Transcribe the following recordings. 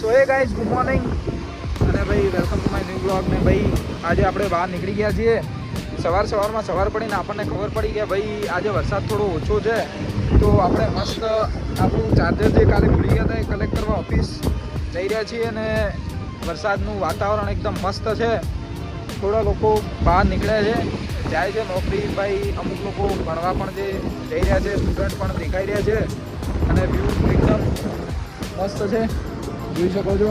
તો એ guys good morning અને ભાઈ welcome to my new blog. ને ભાઈ આજે આપણે બહાર નીકળી ગયા છીએ. સવારમાં સવાર પડીને આપણને ખબર પડી કે ભાઈ આજે વરસાદ થોડો ઓછો છે, તો આપણે મસ્ત આપણું ચાર્જર જે કાલે ભૂલી ગયા હતા એ કલેક્ટ કરવા ઓફિસ જઈ રહ્યા છીએ. અને વરસાદનું વાતાવરણ એકદમ મસ્ત છે. થોડા લોકો બહાર નીકળ્યા છે, જાય છે નોકરી. ભાઈ અમુક લોકો ભણવા પણ જે જઈ રહ્યા છે, સ્ટુડન્ટ પણ દેખાઈ રહ્યા છે. અને વ્યૂ એકદમ મસ્ત છે, જોઈ શકો છો.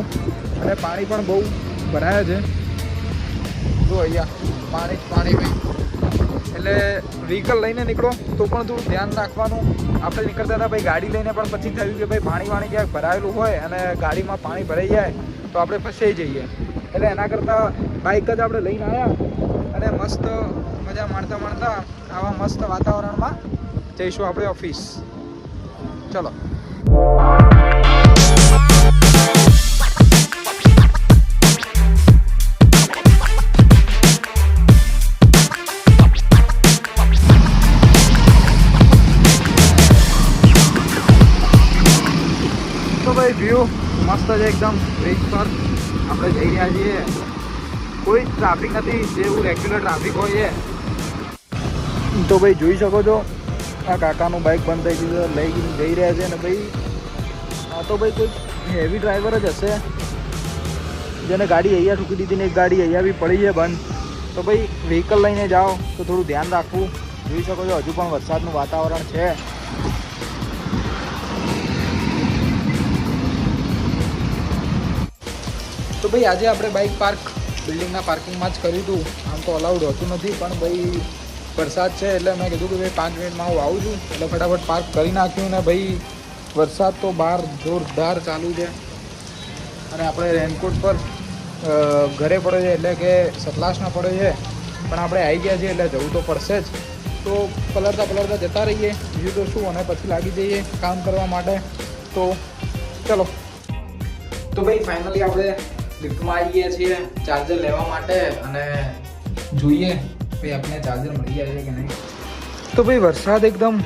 અને પાણી પણ બહુ ભરાયા છે, જો અહીંયા પાણી ભાઈ. એટલે વ્હીકલ લઈને નીકળો તો પણ થોડું ધ્યાન રાખવાનું. આપણે નીકળતા હતા ભાઈ ગાડી લઈને, પણ પછી થયું કે ભાઈ પાણી ક્યાંક ભરાયેલું હોય અને ગાડીમાં પાણી ભરાઈ જાય તો આપણે ફસાઈ જઈએ. એટલે એના કરતાં બાઇક જ આપણે લઈને આવ્યા અને મસ્ત મજા માણતા આવા મસ્ત વાતાવરણમાં જઈશું આપણે ઓફિસ. ચલો. તો ભાઈ વ્યૂ મસ્ત છે એકદમ. બ્રિજ પર આપણે જઈ રહ્યા છીએ. કોઈ ટ્રાફિક નથી, જેવું રેગ્યુલર ટ્રાફિક હોય છે. તો ભાઈ જોઈ શકો છો, આ કાકાનું બાઇક બંધ થઈ ગયું, લઈ જઈ રહ્યા છે. અને ભાઈ આ તો ભાઈ કોઈ હેવી ડ્રાઈવર જ હશે, જેને ગાડી અહીંયા ઠૂકી દીધી ને એક ગાડી અહીંયા બી પડી છે બંધ. તો ભાઈ વ્હીકલ લઈને જાઓ તો થોડું ધ્યાન રાખવું. જોઈ શકો છો હજુ પણ વરસાદનું વાતાવરણ છે. તો ભાઈ આજે આપણે બાઇક પાર્ક બિલ્ડિંગના પાર્કિંગમાં જ કર્યું હતું. આમ તો અલાઉડ હોતું નથી, પણ ભાઈ વરસાદ છે એટલે મેં કીધું કે ભાઈ 5 મિનિટમાં હું આવું છું. એટલે ફટાફટ પાર્ક કરી નાખ્યું. ને ભાઈ વરસાદ તો બહાર જોરદાર ચાલુ છે. અને આપણે રેનકોટ પર ઘરે પડે છે, એટલે કે સતલાસના પડે છે, પણ આપણે આવી ગયા છીએ એટલે જવું તો પડશે જ. તો પલળતા જતા રહીએ, બીજું તો શું. અને પછી લાગી જઈએ કામ કરવા માટે. તો ચલો. તો ભાઈ ફાઇનલી આપણે લિફ્ટમાં આવી ગયા છીએ ચાર્જર લેવા માટે. અને જોઈએ ભાઈ આપણે ચાર્જર મળી જાય છે કે નહીં. તો ભાઈ વરસાદ એકદમ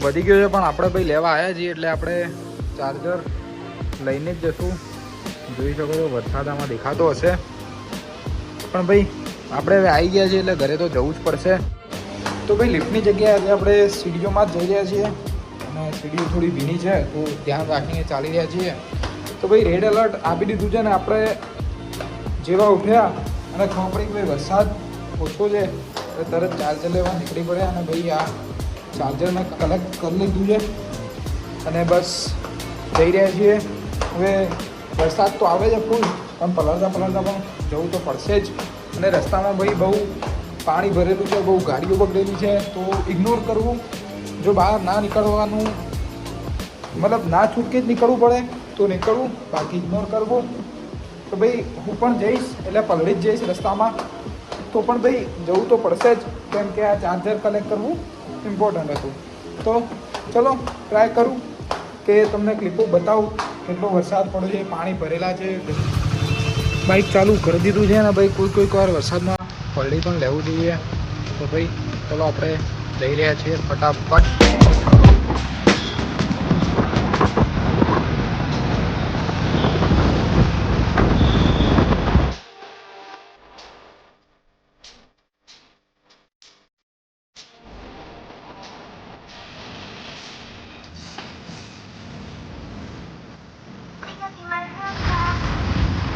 વધી ગયો છે, પણ આપણે ભાઈ લેવા આવ્યા છીએ એટલે આપણે ચાર્જર લઈને જ જશું. જોઈ શકો છો વરસાદ આમાં દેખાતો હશે, પણ ભાઈ આપણે હવે આવી ગયા છીએ એટલે ઘરે તો જવું જ પડશે. તો ભાઈ લિફ્ટની જગ્યાએ આજે આપણે સીડીઓમાં જ જઈ રહ્યા છીએ. અને સીડીઓ થોડી ભીની છે, તો ધ્યાન રાખીને ચાલી રહ્યા છીએ. તો ભાઈ રેડ એલર્ટ આપી દીધું છે ને આપણે જેવા ઉઠ્યા અને ખબર પડી કે ભાઈ વરસાદ ઓછો છે એટલે તરત ચાર્જર લેવા નીકળી પડ્યા. અને ભાઈ આ ચાર્જર મેં કલેક્ટ કરી લીધું છે અને બસ જઈ રહ્યા છીએ. હવે વરસાદ તો આવે છે ફૂલ, પણ પલળતા પણ જવું તો પડશે જ. અને રસ્તામાં ભાઈ બહુ પાણી ભરેલું છે, બહુ ગાડીઓ બગડેલી છે, તો ઇગ્નોર કરવું. જો બહાર ના નીકળવાનું મતલબ ના છૂટકે જ નીકળવું પડે તો નીકળવું, બાકી ઇગ્નોર કરવું. તો ભાઈ હું પણ જઈશ એટલે પલળી જ જઈશ રસ્તામાં, તો પણ ભાઈ જવું તો પડશે જ, કેમ કે આ ચાર્જર કલેક્ટ કરવું ઇમ્પોર્ટન્ટ હતું. તો ચલો ટ્રાય કરું કે તમને ક્લિપો બતાવું કેટલો વરસાદ પડ્યો છે, પાણી ભરેલા છે. બાઇક ચાલુ કરી દીધું છે ને ભાઈ કોઈક વાર વરસાદમાં પલળી પણ લેવું જોઈએ. તો ભાઈ ચલો આપણે જઈ રહ્યા છીએ ફટાફટ.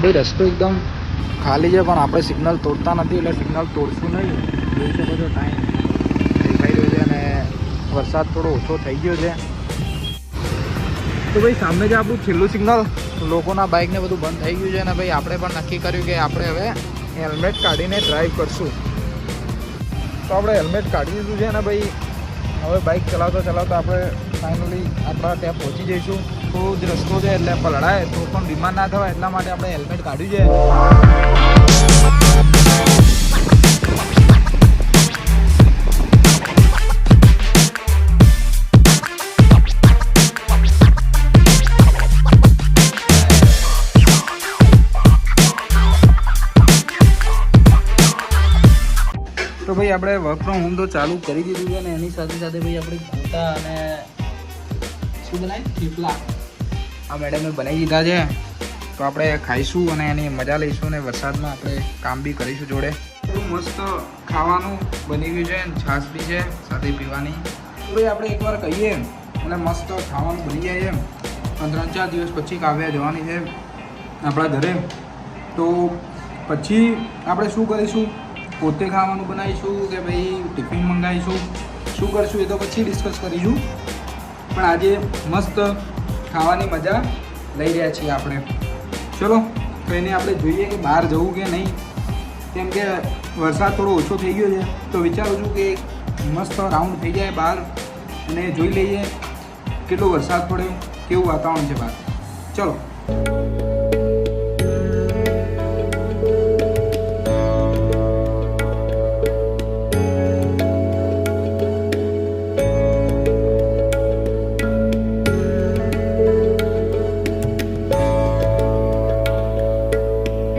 ભાઈ રસ્તો એકદમ ખાલી છે, પણ આપણે સિગ્નલ તોડતા નથી એટલે સિગ્નલ તોડશું નહીં. જોઈ શકો છો ટાઈમ દેખાઈ રહ્યો છે અને વરસાદ થોડો ઓછો થઈ ગયો છે. તો ભાઈ સામે જે આપણું છેલ્લું સિગ્નલ, લોકોના બાઇકને બધું બંધ થઈ ગયું છે. અને ભાઈ આપણે પણ નક્કી કર્યું કે આપણે હવે હેલ્મેટ કાઢીને ડ્રાઈવ કરશું. તો આપણે હેલ્મેટ કાઢી દીધું છે અને ભાઈ હવે બાઇક ચલાવતા આપણે ફાઇનલી આપણા ત્યાં પહોંચી જઈશું. તો જ રસ્તો છે એટલે પલળાય તો પણ બીમાર ના થવાય એટલા માટે આપણે હેલ્મેટ કાઢ્યું છે. તો ભાઈ આપણે વર્ક ફ્રોમ હોમ તો ચાલુ કરી દીધું છે ને એની સાથે ભાઈ આપણે ગોટા અને શું બનાવી થેપલા આ મેડમે બનાવી દીધા છે. તો તો આપણે ખાઈશું અને એની મજા લઈશું અને વરસાદમાં આપણે કામ બી કરીશું જોડે. એટલું મસ્ત ખાવાનું બની ગયું છે, છાશ બી છે સાથે પીવાની. ભાઈ આપણે એકવાર કહીએ એટલે મસ્ત ખાવાનું બની જાય એમ. 3-4 દિવસ પછી કાવ્યા જવાની છે આપણા ઘરે, તો પછી આપણે શું કરીશું? પોતે ખાવાનું બનાવીશું કે ભાઈ ટિફિન મંગાવીશું, શું કરશું એ તો પછી ડિસ્કસ કરીશું. પણ આજે મસ્ત ખાવાની મજા લઈ રહ્યા છીએ આપણે. ચલો તો એને આપણે જોઈએ કે બહાર જવું કે નહીં, કેમ કે વરસાદ થોડો ઓછો થઈ ગયો છે, તો વિચારું છું કે મસ્ત રાઉન્ડ થઈ જાય બહાર અને જોઈ લઈએ કેટલો વરસાદ પડ્યો, કેવું વાતાવરણ છે બહાર. ચલો.